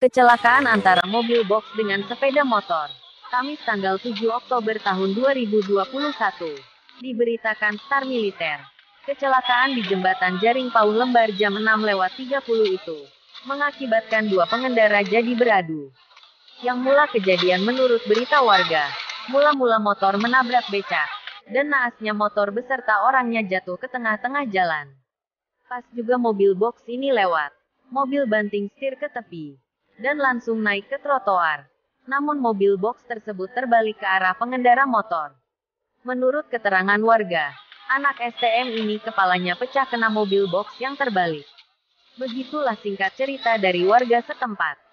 Kecelakaan antara mobil box dengan sepeda motor. Kamis tanggal 7 Oktober tahun 2021. Diberitakan Star Militer. Kecelakaan di jembatan Jaring Pauh Lembar jam 6.30 itu mengakibatkan dua pengendara jadi beradu. Yang mula kejadian menurut berita warga, mula-mula motor menabrak becak, dan naasnya motor beserta orangnya jatuh ke tengah-tengah jalan. Pas juga mobil box ini lewat, mobil banting setir ke tepi dan langsung naik ke trotoar. Namun mobil box tersebut terbalik ke arah pengendara motor. Menurut keterangan warga, anak STM ini kepalanya pecah kena mobil box yang terbalik. Begitulah singkat cerita dari warga setempat.